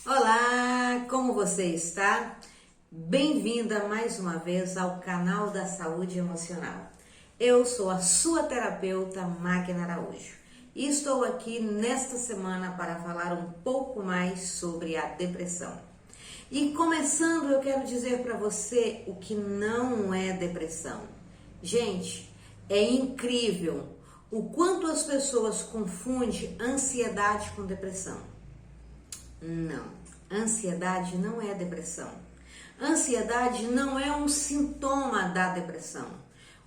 Olá, como você está? Bem-vinda mais uma vez ao canal da Saúde Emocional. Eu sou a sua terapeuta Magna Araújo e estou aqui nesta semana para falar um pouco mais sobre a depressão. E começando, eu quero dizer para você o que não é depressão. Gente, é incrível o quanto as pessoas confundem ansiedade com depressão. Não, ansiedade não é depressão. Ansiedade não é um sintoma da depressão.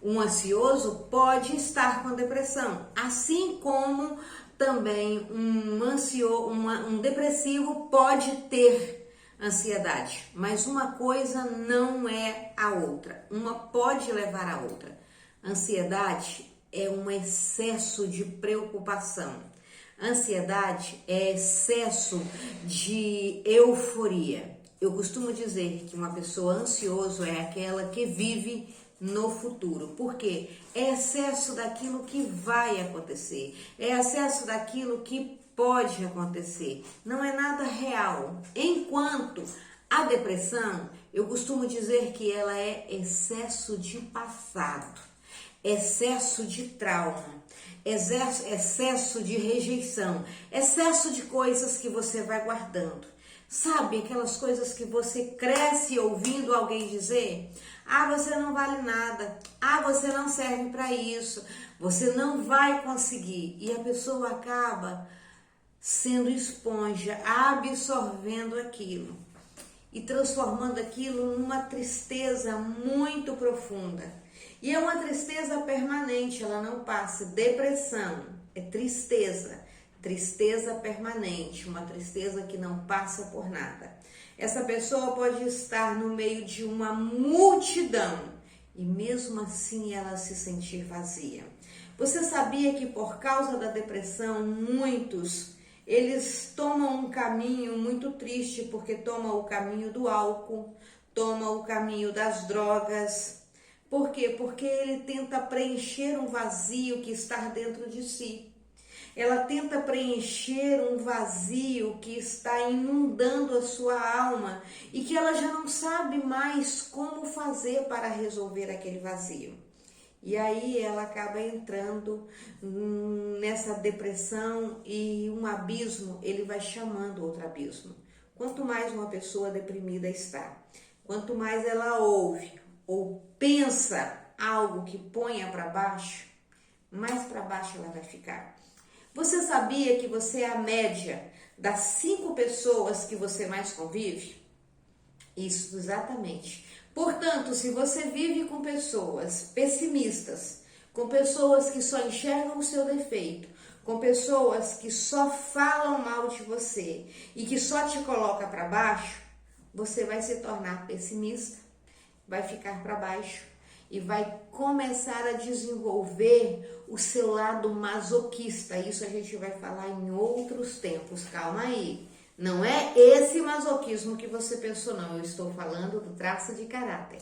Um ansioso pode estar com depressão, assim como também um depressivo pode ter ansiedade, mas uma coisa não é a outra, uma pode levar a outra. Ansiedade é um excesso de preocupação. Ansiedade é excesso de euforia. Eu costumo dizer que uma pessoa ansiosa é aquela que vive no futuro. Por quê? É excesso daquilo que vai acontecer. É excesso daquilo que pode acontecer. Não é nada real. Enquanto a depressão, eu costumo dizer que ela é excesso de passado, excesso de trauma, excesso de rejeição, excesso de coisas que você vai guardando. Sabe aquelas coisas que você cresce ouvindo alguém dizer? Ah, você não vale nada. Ah, você não serve para isso. Você não vai conseguir. E a pessoa acaba sendo esponja, absorvendo aquilo e transformando aquilo numa tristeza muito profunda. E é uma tristeza permanente, ela não passa. Depressão é tristeza, tristeza permanente, uma tristeza que não passa por nada. Essa pessoa pode estar no meio de uma multidão e mesmo assim ela se sentir vazia. Você sabia que por causa da depressão, muitos eles tomam um caminho muito triste, porque tomam o caminho do álcool, tomam o caminho das drogas. Por quê? Porque ele tenta preencher um vazio que está dentro de si. Ela tenta preencher um vazio que está inundando a sua alma e que ela já não sabe mais como fazer para resolver aquele vazio. E aí ela acaba entrando nessa depressão e um abismo, ele vai chamando outro abismo. Quanto mais uma pessoa deprimida está, quanto mais ela ouve ou pensa algo que ponha para baixo, mais para baixo ela vai ficar. Você sabia que você é a média das 5 pessoas que você mais convive? Isso, exatamente. Portanto, se você vive com pessoas pessimistas, com pessoas que só enxergam o seu defeito, com pessoas que só falam mal de você e que só te coloca para baixo, você vai se tornar pessimista, vai ficar para baixo e vai começar a desenvolver o seu lado masoquista. Isso a gente vai falar em outros tempos, calma aí. Não é esse masoquismo que você pensou, não. Eu estou falando do traço de caráter.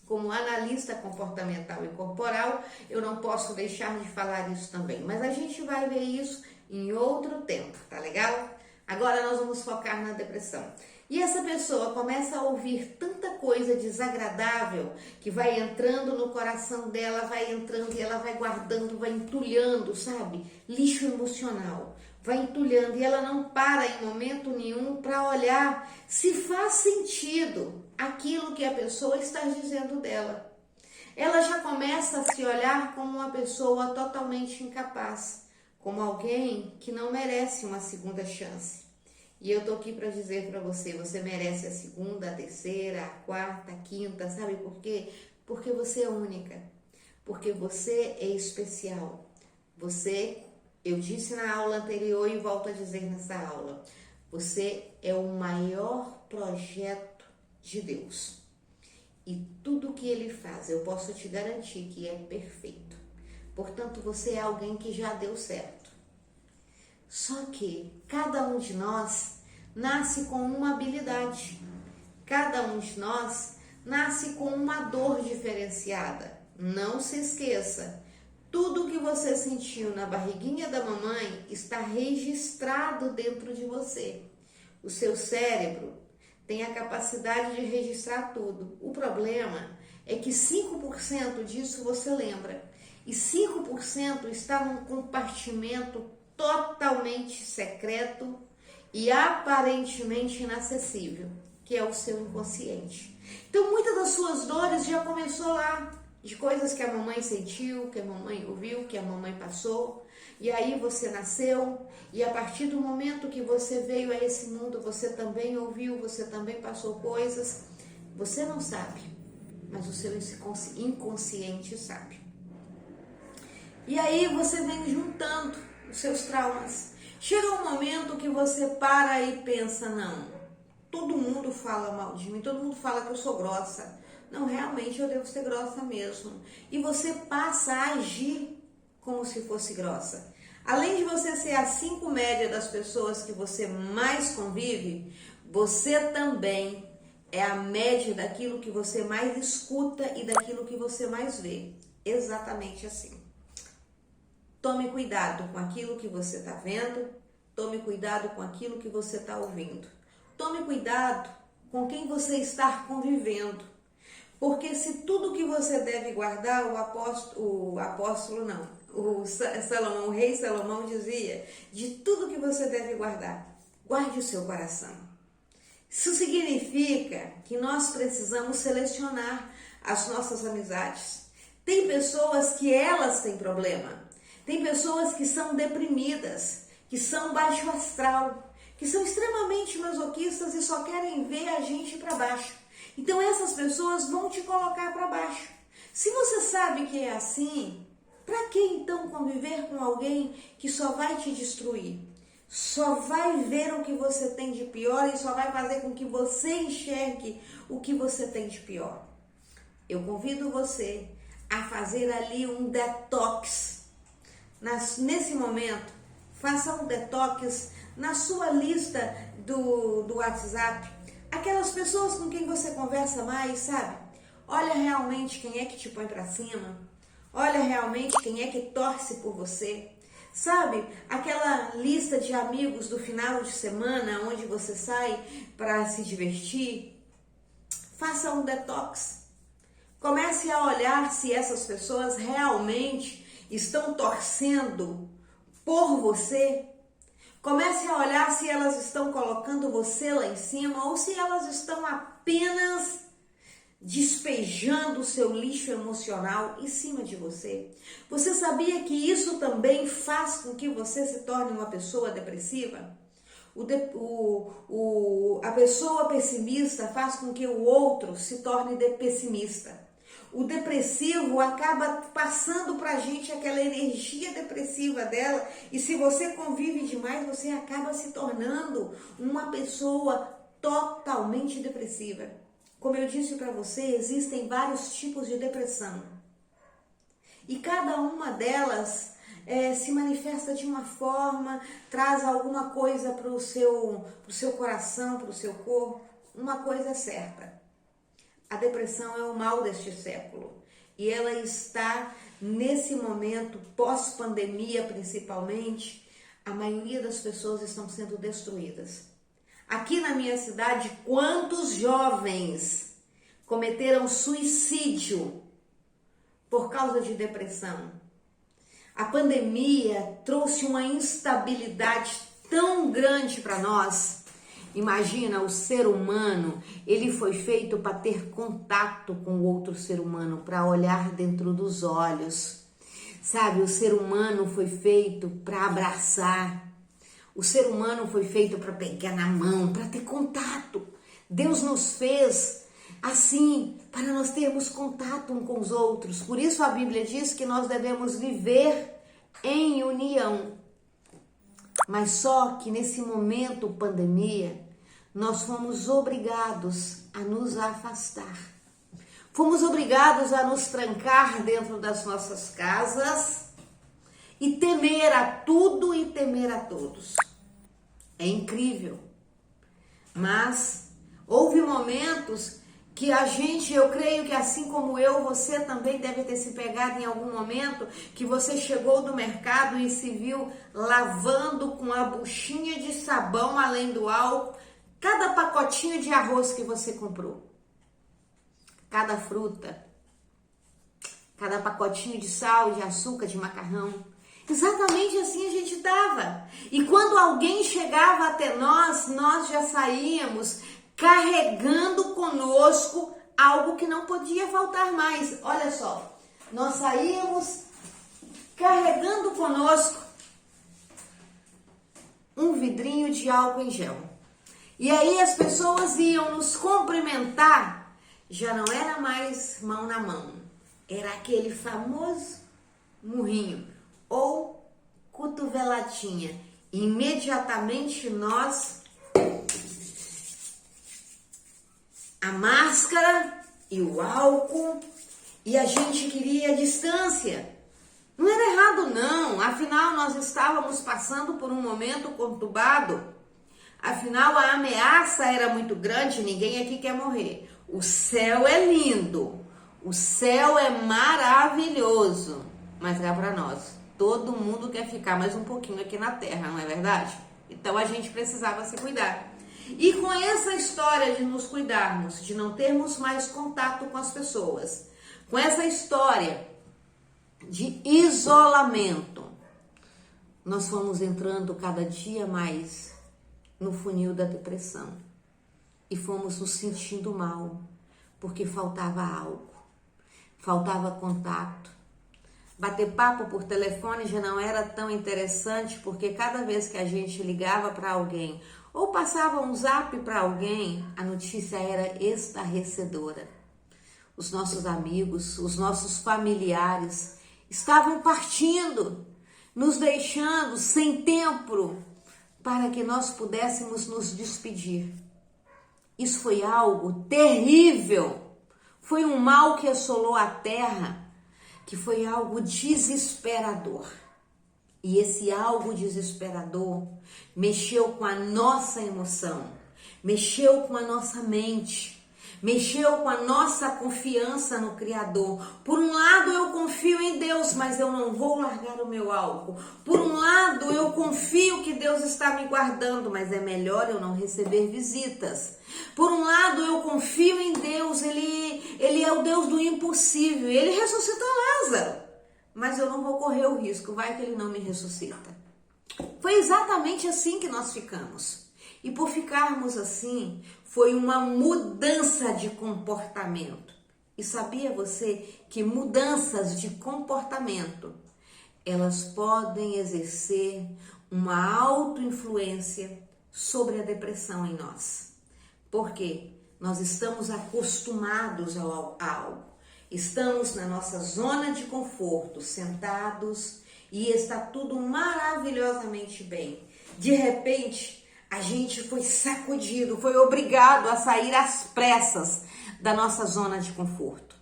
Como analista comportamental e corporal, eu não posso deixar de falar isso também. Mas a gente vai ver isso em outro tempo, tá legal? Agora nós vamos focar na depressão. E essa pessoa começa a ouvir tanta coisa desagradável que vai entrando no coração dela, vai entrando e ela vai guardando, vai entulhando, sabe? Lixo emocional. Vai entulhando e ela não para em momento nenhum para olhar se faz sentido aquilo que a pessoa está dizendo dela. Ela já começa a se olhar como uma pessoa totalmente incapaz, como alguém que não merece uma segunda chance. E eu tô aqui para dizer para você, você merece a segunda, a terceira, a quarta, a quinta, sabe por quê? Porque você é única, porque você é especial. Eu disse na aula anterior e volto a dizer nessa aula, você é o maior projeto de Deus. E tudo que Ele faz, eu posso te garantir que é perfeito. Portanto, você é alguém que já deu certo. Só que cada um de nós nasce com uma habilidade. Cada um de nós nasce com uma dor diferenciada. Não se esqueça, tudo que você sentiu na barriguinha da mamãe está registrado dentro de você. O seu cérebro tem a capacidade de registrar tudo. O problema é que 5% disso você lembra. E 5% está num compartimento totalmente secreto e aparentemente inacessível, que é o seu inconsciente. Então, muitas das suas dores já começou lá, de coisas que a mamãe sentiu, que a mamãe ouviu, que a mamãe passou. E aí você nasceu, e a partir do momento que você veio a esse mundo, você também ouviu, você também passou coisas. Você não sabe, mas o seu inconsciente sabe. E aí você vem juntando os seus traumas. Chega um momento que você para e pensa, não, todo mundo fala mal de mim, todo mundo fala que eu sou grossa. Não, realmente eu devo ser grossa mesmo. E você passa a agir como se fosse grossa. Além de você ser a 5 média das pessoas que você mais convive, você também é a média daquilo que você mais escuta e daquilo que você mais vê. Exatamente assim. Tome cuidado com aquilo que você está vendo, tome cuidado com aquilo que você está ouvindo. Tome cuidado com quem você está convivendo. Porque se tudo que você deve guardar, o rei Salomão dizia, de tudo que você deve guardar, guarde o seu coração. Isso significa que nós precisamos selecionar as nossas amizades. Tem pessoas que elas têm problema, tem pessoas que são deprimidas, que são baixo astral, que são extremamente masoquistas e só querem ver a gente para baixo. Então essas pessoas vão te colocar para baixo. Se você sabe que é assim, para que então conviver com alguém que só vai te destruir? Só vai ver o que você tem de pior e só vai fazer com que você enxergue o que você tem de pior. Eu convido você a fazer ali um detox. Nesse momento, faça um detox na sua lista do WhatsApp. Aquelas pessoas com quem você conversa mais, sabe? Olha realmente quem é que te põe pra cima. Olha realmente quem é que torce por você. Sabe? Aquela lista de amigos do final de semana onde você sai para se divertir. Faça um detox. Comece a olhar se essas pessoas realmente estão torcendo por você. Comece a olhar se elas estão colocando você lá em cima ou se elas estão apenas despejando o seu lixo emocional em cima de você. Você sabia que isso também faz com que você se torne uma pessoa depressiva? A pessoa pessimista faz com que o outro se torne pessimista. O depressivo acaba passando pra gente aquela energia depressiva dela e se você convive demais, você acaba se tornando uma pessoa totalmente depressiva. Como eu disse para você, existem vários tipos de depressão. E cada uma delas se manifesta de uma forma, traz alguma coisa para o seu coração, para o seu corpo. Uma coisa é certa. A depressão é o mal deste século e ela está nesse momento, pós-pandemia principalmente, a maioria das pessoas estão sendo destruídas. Aqui na minha cidade, quantos jovens cometeram suicídio por causa de depressão? A pandemia trouxe uma instabilidade tão grande para nós. Imagina, o ser humano, ele foi feito para ter contato com o outro ser humano, para olhar dentro dos olhos. Sabe, o ser humano foi feito para abraçar. O ser humano foi feito para pegar na mão, para ter contato. Deus nos fez assim, para nós termos contato uns com os outros. Por isso a Bíblia diz que nós devemos viver em união. Mas só que nesse momento pandemia, nós fomos obrigados a nos afastar. Fomos obrigados a nos trancar dentro das nossas casas e temer a tudo e temer a todos. É incrível. Mas houve momentos que a gente, eu creio que assim como eu, você também deve ter se pegado em algum momento que você chegou do mercado e se viu lavando com a buchinha de sabão além do álcool, cada pacotinho de arroz que você comprou, cada fruta, cada pacotinho de sal, de açúcar, de macarrão. Exatamente assim a gente dava. E quando alguém chegava até nós já saíamos carregando conosco algo que não podia faltar mais. Olha só, nós saíamos carregando conosco um vidrinho de álcool em gel. E aí as pessoas iam nos cumprimentar, já não era mais mão na mão, era aquele famoso murrinho ou cotoveladinha. Imediatamente nós, a máscara e o álcool, e a gente queria a distância. Não era errado não, afinal nós estávamos passando por um momento conturbado, afinal a ameaça era muito grande, ninguém aqui quer morrer. O céu é lindo, o céu é maravilhoso, mas é para nós. Todo mundo quer ficar mais um pouquinho aqui na terra, não é verdade? Então a gente precisava se cuidar. E com essa história de nos cuidarmos, de não termos mais contato com as pessoas, com essa história de isolamento, nós fomos entrando cada dia mais no funil da depressão e fomos nos sentindo mal, porque faltava algo, faltava contato. Bater papo por telefone já não era tão interessante, porque cada vez que a gente ligava para alguém ou passava um zap para alguém, a notícia era estarrecedora. Os nossos amigos, os nossos familiares estavam partindo, nos deixando sem tempo para que nós pudéssemos nos despedir. Isso foi algo terrível, foi um mal que assolou a terra, que foi algo desesperador. E esse algo desesperador mexeu com a nossa emoção, mexeu com a nossa mente, mexeu com a nossa confiança no Criador. Por um lado eu confio em Deus, mas eu não vou largar o meu algo. Por um lado eu confio que Deus está me guardando, mas é melhor eu não receber visitas. Por um lado eu confio em Deus, Ele é o Deus do impossível, Ele ressuscitou Lázaro, mas eu não vou correr o risco, vai que Ele não me ressuscita. Foi exatamente assim que nós ficamos. E por ficarmos assim, foi uma mudança de comportamento. E sabia você que mudanças de comportamento, elas podem exercer uma auto-influência sobre a depressão em nós? Porque nós estamos acostumados a algo. Estamos na nossa zona de conforto, sentados, e está tudo maravilhosamente bem. De repente, a gente foi sacudido, foi obrigado a sair às pressas da nossa zona de conforto.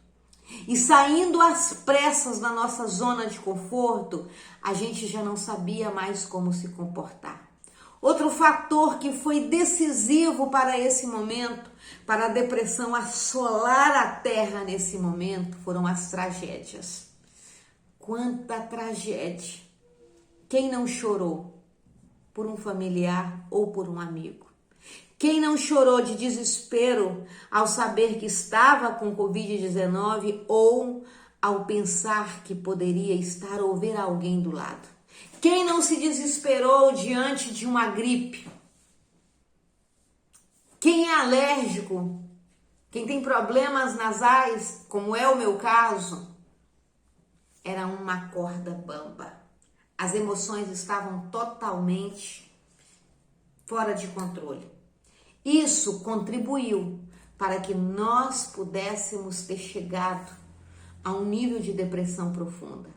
E saindo às pressas da nossa zona de conforto, a gente já não sabia mais como se comportar. Outro fator que foi decisivo para esse momento, para a depressão assolar a terra nesse momento, foram as tragédias. Quanta tragédia! Quem não chorou por um familiar ou por um amigo? Quem não chorou de desespero ao saber que estava com Covid-19 ou ao pensar que poderia estar ou ver alguém do lado? Quem não se desesperou diante de uma gripe? Quem é alérgico? Quem tem problemas nasais, como é o meu caso, era uma corda bamba. As emoções estavam totalmente fora de controle. Isso contribuiu para que nós pudéssemos ter chegado a um nível de depressão profunda.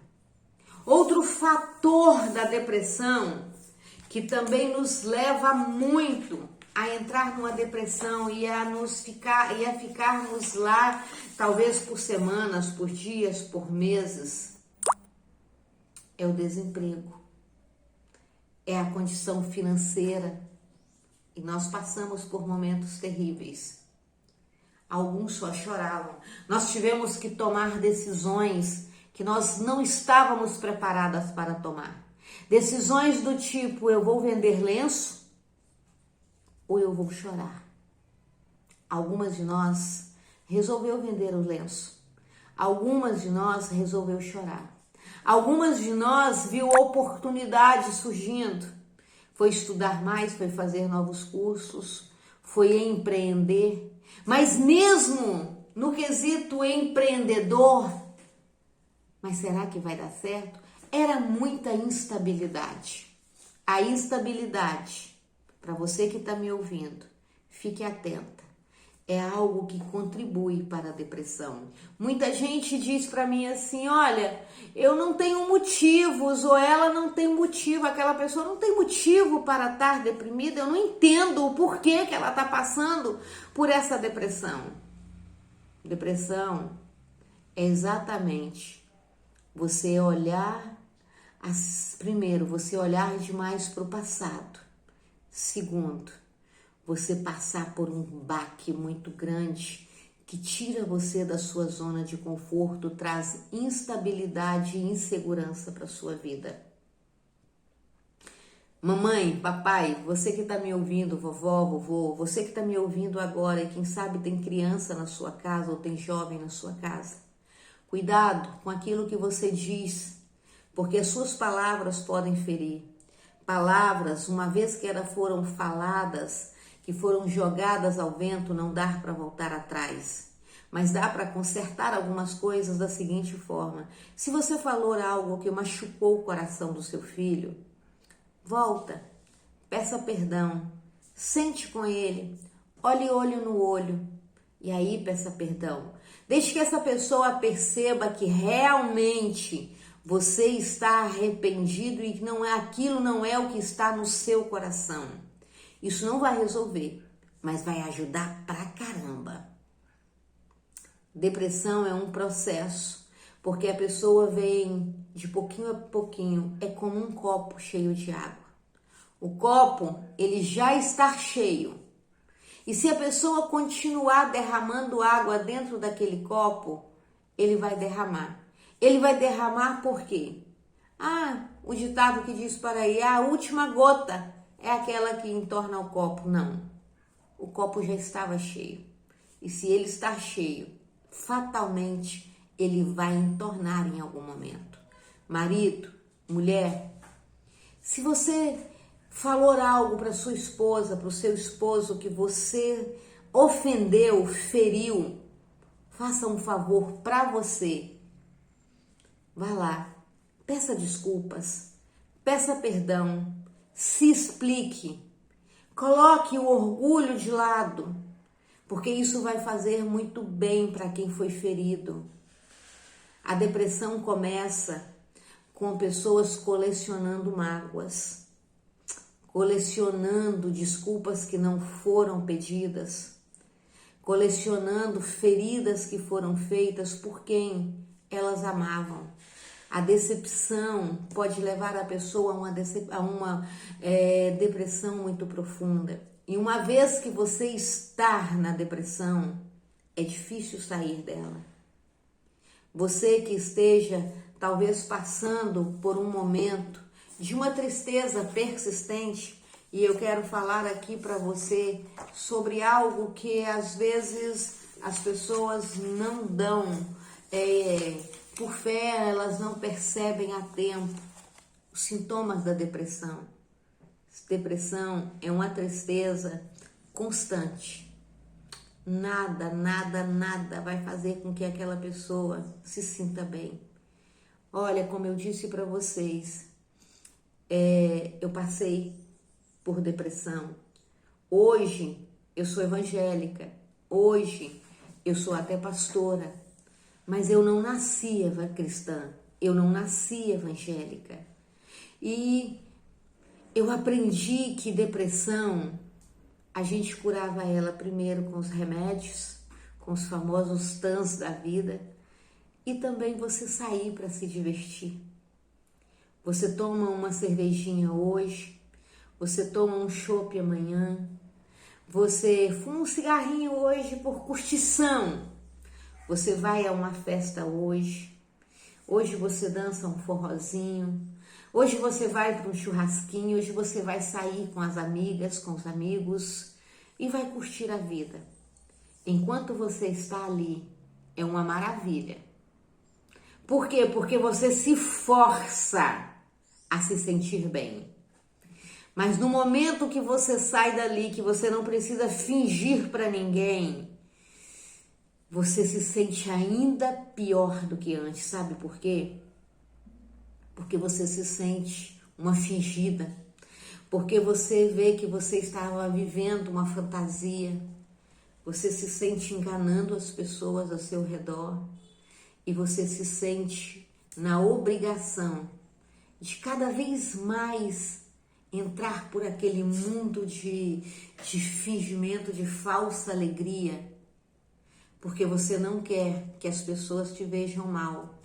Outro fator da depressão que também nos leva muito a entrar numa depressão e a ficarmos lá, talvez por semanas, por dias, por meses, é o desemprego, é a condição financeira. E nós passamos por momentos terríveis. Alguns só choravam. Nós tivemos que tomar decisões que nós não estávamos preparadas para tomar. Decisões do tipo, eu vou vender lenço, ou eu vou chorar. Algumas de nós resolveu vender o lenço. Algumas de nós resolveu chorar. Algumas de nós viu oportunidade surgindo. Foi estudar mais, foi fazer novos cursos, foi empreender. Mas mesmo no quesito empreendedor, mas será que vai dar certo? Era muita instabilidade. A instabilidade, para você que está me ouvindo, fique atenta. É algo que contribui para a depressão. Muita gente diz para mim assim, olha, eu não tenho motivos, ou ela não tem motivo, aquela pessoa não tem motivo para estar deprimida, eu não entendo o porquê que ela está passando por essa depressão. Depressão é exatamente você olhar, primeiro, você olhar demais para o passado. Segundo, você passar por um baque muito grande que tira você da sua zona de conforto, traz instabilidade e insegurança para a sua vida. Mamãe, papai, você que está me ouvindo, vovó, vovô, você que está me ouvindo agora e quem sabe tem criança na sua casa ou tem jovem na sua casa, cuidado com aquilo que você diz, porque as suas palavras podem ferir. Palavras, uma vez que elas foram faladas, que foram jogadas ao vento, não dá para voltar atrás. Mas dá para consertar algumas coisas da seguinte forma. Se você falou algo que machucou o coração do seu filho, volta, peça perdão, sente com ele, olhe olho no olho e aí peça perdão. Deixe que essa pessoa perceba que realmente você está arrependido e que aquilo não é o que está no seu coração. Isso não vai resolver, mas vai ajudar pra caramba. Depressão é um processo, porque a pessoa vem de pouquinho a pouquinho, é como um copo cheio de água. O copo, ele já está cheio. E se a pessoa continuar derramando água dentro daquele copo, ele vai derramar. Ele vai derramar por quê? O ditado que diz por aí, a última gota é aquela que entorna o copo. Não, o copo já estava cheio. E se ele está cheio, fatalmente ele vai entornar em algum momento. Marido, mulher, se você falou algo para sua esposa, para o seu esposo que você ofendeu, feriu, faça um favor para você. Vá lá, peça desculpas, peça perdão, se explique, coloque o orgulho de lado, porque isso vai fazer muito bem para quem foi ferido. A depressão começa com pessoas colecionando mágoas, colecionando desculpas que não foram pedidas, colecionando feridas que foram feitas por quem elas amavam. A decepção pode levar a pessoa a uma depressão muito profunda. E uma vez que você está na depressão, é difícil sair dela. Você que esteja talvez passando por um momento de uma tristeza persistente, e eu quero falar aqui para você sobre algo que às vezes as pessoas não dão por fé, elas não percebem a tempo os sintomas da depressão. Depressão é uma tristeza constante. Nada vai fazer com que aquela pessoa se sinta bem. Olha, como eu disse para vocês, eu passei por depressão. Hoje eu sou evangélica, hoje eu sou até pastora, mas eu não nasci cristã, eu não nasci evangélica. E eu aprendi que depressão, a gente curava ela primeiro com os remédios, com os famosos tans da vida, e também você sair para se divertir. Você toma uma cervejinha hoje, você toma um chopp amanhã, você fuma um cigarrinho hoje por curtição, você vai a uma festa hoje você dança um forrozinho, hoje você vai para um churrasquinho, hoje você vai sair com as amigas, com os amigos, e vai curtir a vida. Enquanto você está ali, é uma maravilha. Por quê? Porque você se força a se sentir bem. Mas no momento que você sai dali, que você não precisa fingir para ninguém, você se sente ainda pior do que antes. Sabe por quê? Porque você se sente uma fingida. Porque você vê que você estava vivendo uma fantasia. Você se sente enganando as pessoas ao seu redor. E você se sente na obrigação de cada vez mais entrar por aquele mundo de fingimento, de falsa alegria, porque você não quer que as pessoas te vejam mal,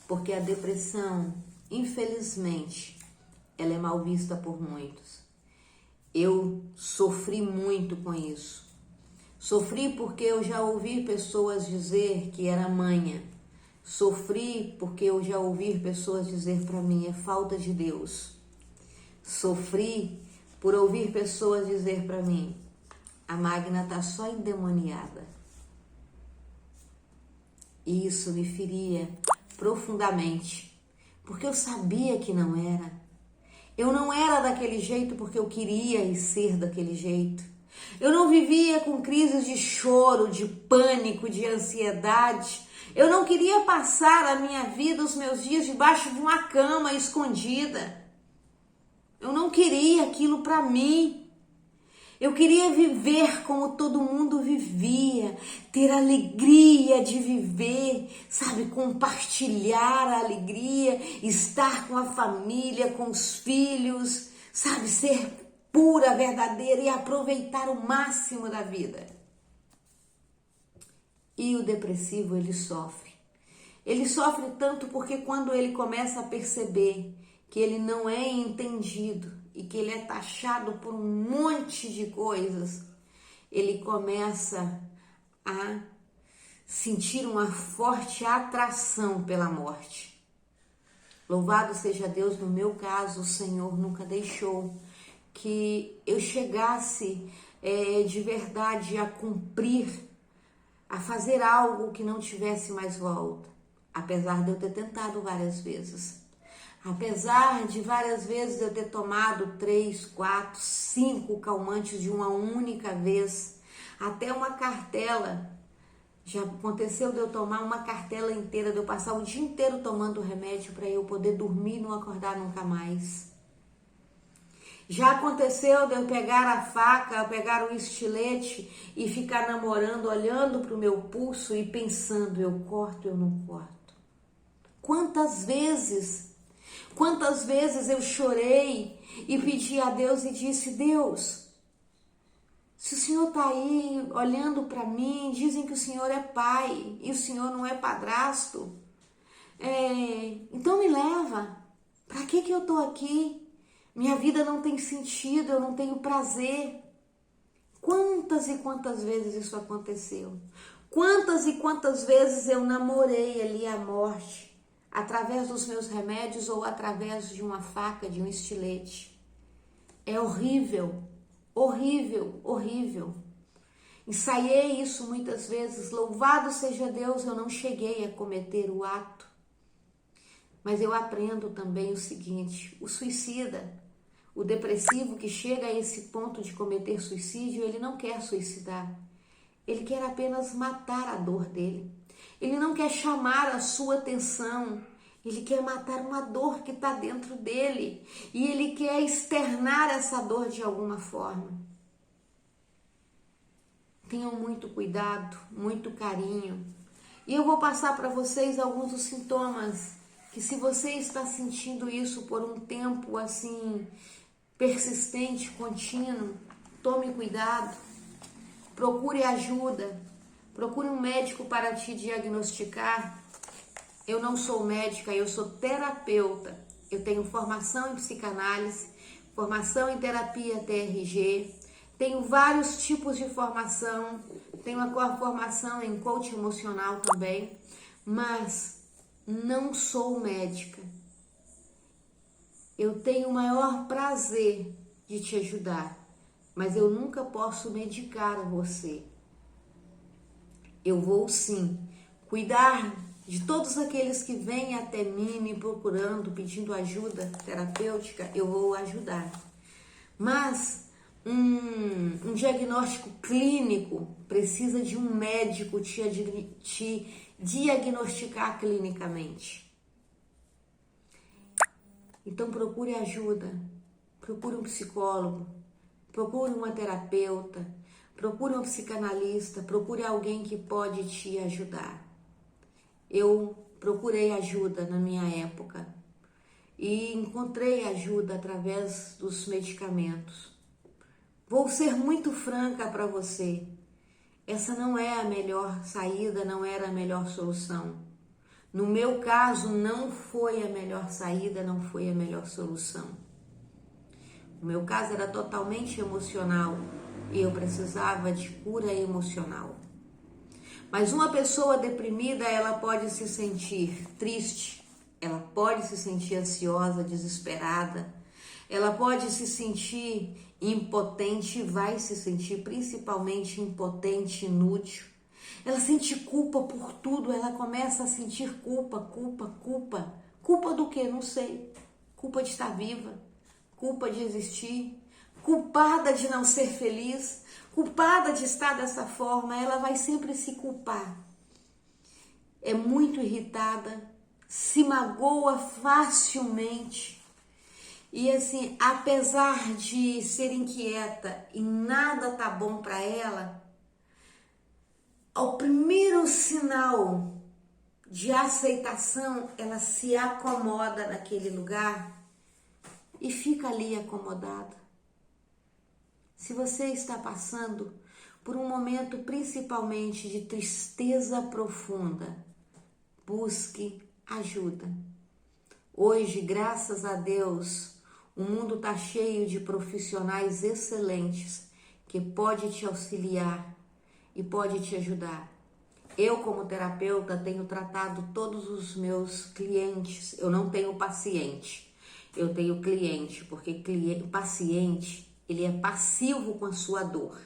porque a depressão, infelizmente, ela é mal vista por muitos. Eu sofri muito com isso. Sofri porque eu já ouvi pessoas dizer que era manha. Sofri porque eu já ouvi pessoas dizer para mim, é falta de Deus. Sofri por ouvir pessoas dizer para mim, a Magna tá só endemoniada. E isso me feria profundamente, porque eu sabia que não era. Eu não era daquele jeito porque eu queria ser daquele jeito. Eu não vivia com crises de choro, de pânico, de ansiedade. Eu não queria passar a minha vida, os meus dias debaixo de uma cama escondida. Eu não queria aquilo para mim. Eu queria viver como todo mundo vivia, ter alegria de viver, sabe, compartilhar a alegria, estar com a família, com os filhos, sabe, ser pura, verdadeira e aproveitar o máximo da vida. E o depressivo, ele sofre. Ele sofre tanto porque quando ele começa a perceber que ele não é entendido e que ele é taxado por um monte de coisas, ele começa a sentir uma forte atração pela morte. Louvado seja Deus, no meu caso, o Senhor nunca deixou que eu chegasse de verdade a cumprir, a fazer algo que não tivesse mais volta, apesar de eu ter tentado várias vezes. Apesar de várias vezes eu ter tomado 3, 4, 5 calmantes de uma única vez, até uma cartela, já aconteceu de eu tomar uma cartela inteira, de eu passar o dia inteiro tomando remédio para eu poder dormir e não acordar nunca mais. Já aconteceu de eu pegar a faca, pegar o estilete e ficar namorando, olhando para o meu pulso e pensando, eu corto, eu não corto. Quantas vezes eu chorei e pedi a Deus e disse, Deus, se o Senhor está aí olhando para mim, dizem que o Senhor é pai e o Senhor não é padrasto, então me leva, para que eu estou aqui? Minha vida não tem sentido, eu não tenho prazer. Quantas e quantas vezes isso aconteceu? Quantas e quantas vezes eu namorei ali a morte, através dos meus remédios ou através de uma faca, de um estilete. É horrível, horrível, horrível. Ensaiei isso muitas vezes, louvado seja Deus, eu não cheguei a cometer o ato. Mas eu aprendo também o seguinte, o suicida, o depressivo que chega a esse ponto de cometer suicídio, ele não quer suicidar. Ele quer apenas matar a dor dele. Ele não quer chamar a sua atenção. Ele quer matar uma dor que está dentro dele. E ele quer externar essa dor de alguma forma. Tenham muito cuidado, muito carinho. E eu vou passar para vocês alguns dos sintomas que, se você está sentindo isso por um tempo assim persistente, contínuo, tome cuidado, procure ajuda, procure um médico para te diagnosticar. Eu não sou médica, eu sou terapeuta. Eu tenho formação em psicanálise, formação em terapia TRG, tenho vários tipos de formação, tenho a formação em coach emocional também, mas não sou médica. Eu tenho o maior prazer de te ajudar, mas eu nunca posso medicar você. Eu vou sim cuidar de todos aqueles que vêm até mim me procurando, pedindo ajuda terapêutica, eu vou ajudar. Mas um diagnóstico clínico precisa de um médico te diagnosticar clinicamente. Então procure ajuda, procure um psicólogo, procure uma terapeuta, procure um psicanalista, procure alguém que pode te ajudar. Eu procurei ajuda na minha época e encontrei ajuda através dos medicamentos. Vou ser muito franca para você, essa não é a melhor saída, não era a melhor solução. No meu caso, não foi a melhor saída, não foi a melhor solução. O meu caso era totalmente emocional e eu precisava de cura emocional. Mas uma pessoa deprimida, ela pode se sentir triste, ela pode se sentir ansiosa, desesperada, ela pode se sentir impotente, vai se sentir principalmente impotente, inútil. Ela sente culpa por tudo, ela começa a sentir culpa. Culpa do quê? Não sei. Culpa de estar viva, culpa de existir, culpada de não ser feliz, culpada de estar dessa forma, ela vai sempre se culpar. É muito irritada, se magoa facilmente. E assim, apesar de ser inquieta e nada tá bom para ela, ao primeiro sinal de aceitação, ela se acomoda naquele lugar e fica ali acomodada. Se você está passando por um momento principalmente de tristeza profunda, busque ajuda. Hoje, graças a Deus, o mundo está cheio de profissionais excelentes que pode te auxiliar e pode te ajudar. Eu, como terapeuta, tenho tratado todos os meus clientes. Eu não tenho paciente, eu tenho cliente, porque paciente, ele é passivo com a sua dor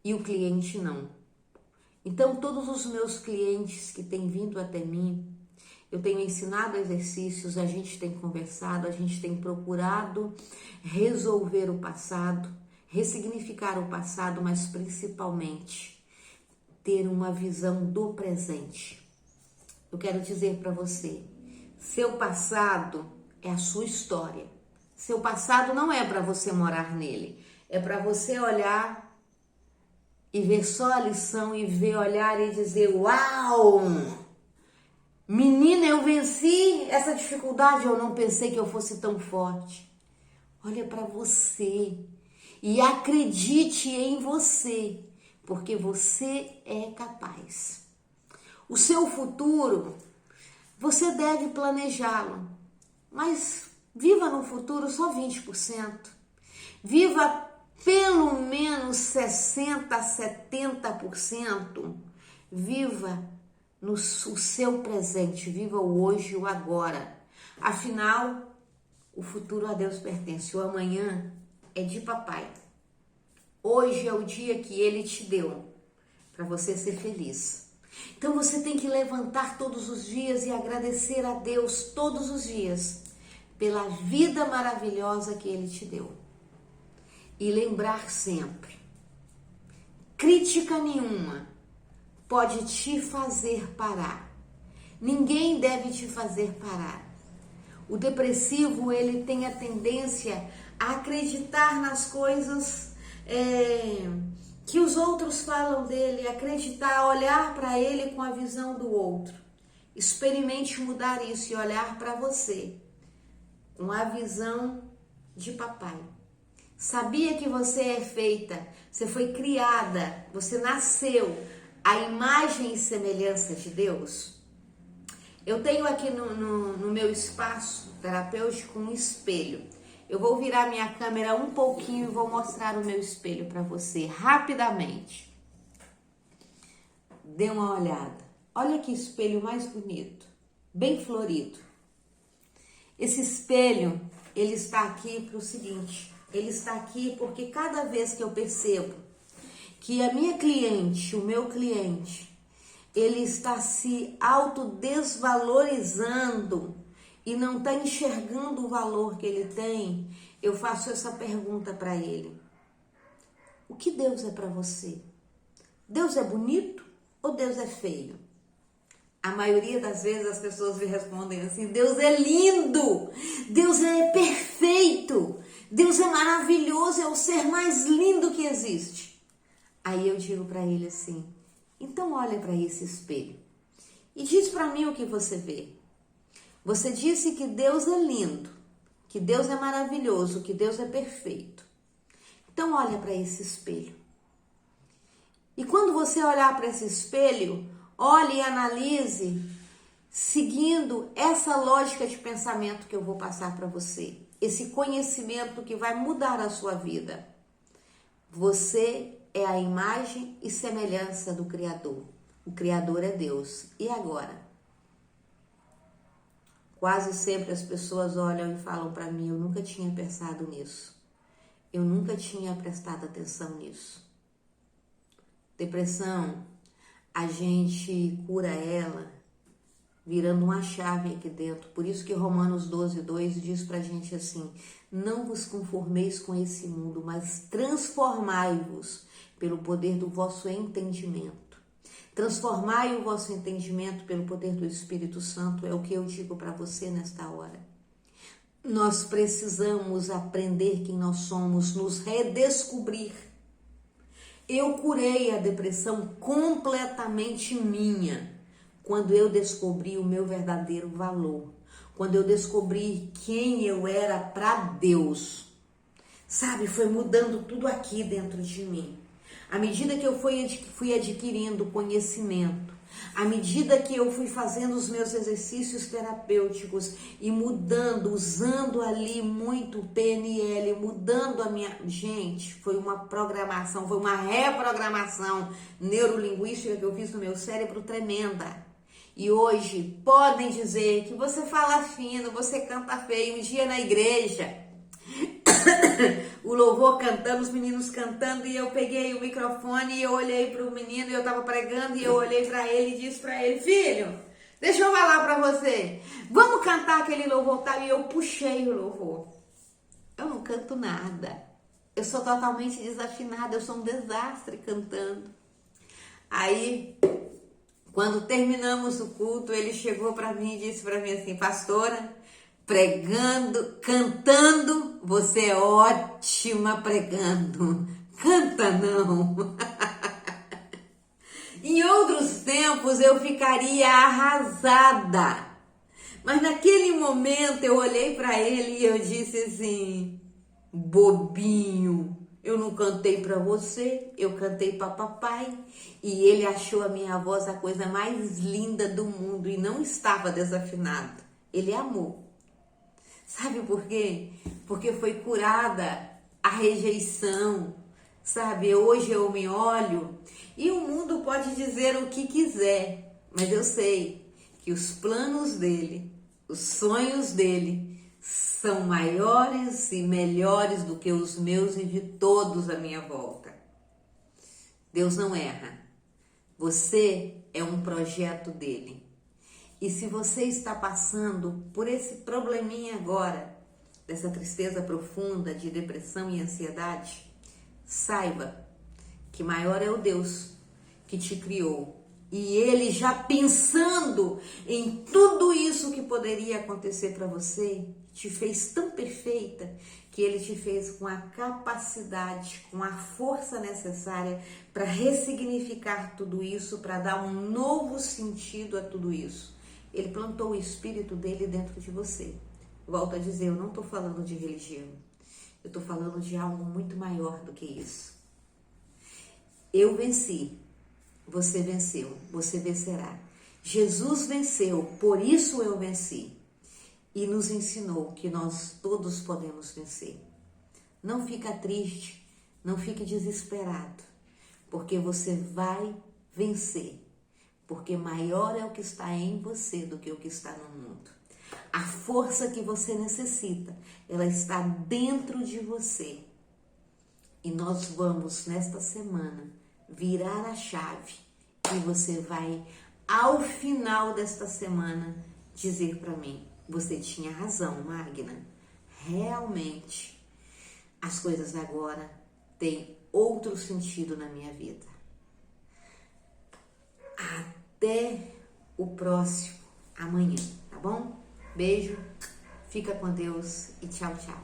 e o cliente não. Então, todos os meus clientes que têm vindo até mim, eu tenho ensinado exercícios, a gente tem conversado, a gente tem procurado resolver o passado, ressignificar o passado, mas principalmente ter uma visão do presente. Eu quero dizer para você, seu passado é a sua história. Seu passado não é para você morar nele, é para você olhar e ver só a lição e olhar e dizer, uau! Menina, eu venci essa dificuldade, eu não pensei que eu fosse tão forte. Olha para você e acredite em você, porque você é capaz. O seu futuro, você deve planejá-lo, mas viva no futuro só 20%. Viva pelo menos 60%, 70%. Viva no seu presente, viva o hoje e o agora. Afinal, o futuro a Deus pertence, o amanhã é de papai. Hoje é o dia que ele te deu para você ser feliz. Então você tem que levantar todos os dias e agradecer a Deus todos os dias pela vida maravilhosa que ele te deu. E lembrar sempre, crítica nenhuma pode te fazer parar. Ninguém deve te fazer parar. O depressivo, ele tem a tendência a acreditar nas coisas que os outros falam dele, acreditar, olhar para ele com a visão do outro. Experimente mudar isso e olhar para você com a visão de papai. Sabia que você é feita, você foi criada, você nasceu à imagem e semelhança de Deus? Eu tenho aqui no meu espaço terapêutico um espelho. Eu vou virar minha câmera um pouquinho e vou mostrar o meu espelho para você rapidamente. Dê uma olhada. Olha que espelho mais bonito, bem florido. Esse espelho, ele está aqui para o seguinte: ele está aqui porque cada vez que eu percebo que a minha cliente, o meu cliente, ele está se autodesvalorizando e não está enxergando o valor que ele tem, eu faço essa pergunta para ele. O que Deus é para você? Deus é bonito ou Deus é feio? A maioria das vezes as pessoas me respondem assim, Deus é lindo, Deus é perfeito, Deus é maravilhoso, é o ser mais lindo que existe. Aí eu digo para ele assim, então olha para esse espelho e diz para mim o que você vê. Você disse que Deus é lindo, que Deus é maravilhoso, que Deus é perfeito. Então olha para esse espelho. E quando você olhar para esse espelho, olhe e analise, seguindo essa lógica de pensamento que eu vou passar para você. Esse conhecimento que vai mudar a sua vida. Você é a imagem e semelhança do Criador. O Criador é Deus. E agora? Quase sempre as pessoas olham e falam para mim, eu nunca tinha pensado nisso. Eu nunca tinha prestado atenção nisso. Depressão, a gente cura ela virando uma chave aqui dentro. Por isso que Romanos 12:2 diz pra gente assim, não vos conformeis com esse mundo, mas transformai-vos pelo poder do vosso entendimento. Transformai o vosso entendimento pelo poder do Espírito Santo, é o que eu digo para você nesta hora. Nós precisamos aprender quem nós somos, nos redescobrir. Eu curei a depressão completamente minha, quando eu descobri o meu verdadeiro valor, quando eu descobri quem eu era para Deus. Sabe, foi mudando tudo aqui dentro de mim. À medida que eu fui adquirindo conhecimento, à medida que eu fui fazendo os meus exercícios terapêuticos e mudando, usando ali muito PNL, mudando a minha... Gente, foi uma programação, foi uma reprogramação neurolinguística que eu fiz no meu cérebro tremenda. E hoje podem dizer que você fala fino, você canta feio. Um dia na igreja, o louvor cantando, os meninos cantando, e eu peguei o microfone e eu olhei para o menino, e eu estava pregando, e eu olhei para ele e disse para ele, filho, deixa eu falar para você, vamos cantar aquele louvor tal, e eu puxei o louvor. Eu não canto nada, eu sou totalmente desafinada, eu sou um desastre cantando. Aí, quando terminamos o culto, ele chegou para mim e disse para mim assim, pastora, pregando, cantando, você é ótima pregando. Canta não. Em outros tempos eu ficaria arrasada. Mas naquele momento eu olhei para ele e eu disse assim, bobinho, eu não cantei para você, eu cantei para papai. E ele achou a minha voz a coisa mais linda do mundo e não estava desafinado. Ele amou. Sabe por quê? Porque foi curada a rejeição, sabe? Hoje eu me olho e o mundo pode dizer o que quiser, mas eu sei que os planos dele, os sonhos dele são maiores e melhores do que os meus e de todos à minha volta. Deus não erra. Você é um projeto dele. E se você está passando por esse probleminha agora, dessa tristeza profunda de depressão e ansiedade, saiba que maior é o Deus que te criou. E ele já pensando em tudo isso que poderia acontecer para você, te fez tão perfeita que ele te fez com a capacidade, com a força necessária para ressignificar tudo isso, para dar um novo sentido a tudo isso. Ele plantou o espírito dele dentro de você. Volto a dizer, eu não estou falando de religião. Eu estou falando de algo muito maior do que isso. Eu venci. Você venceu. Você vencerá. Jesus venceu, por isso eu venci. E nos ensinou que nós todos podemos vencer. Não fica triste, não fique desesperado, porque você vai vencer. Porque maior é o que está em você do que o que está no mundo. A força que você necessita, ela está dentro de você. E nós vamos, nesta semana, virar a chave. E você vai, ao final desta semana, dizer para mim: você tinha razão, Magna. Realmente, as coisas agora têm outro sentido na minha vida. Até o próximo amanhã, tá bom? Beijo, fica com Deus e tchau, tchau.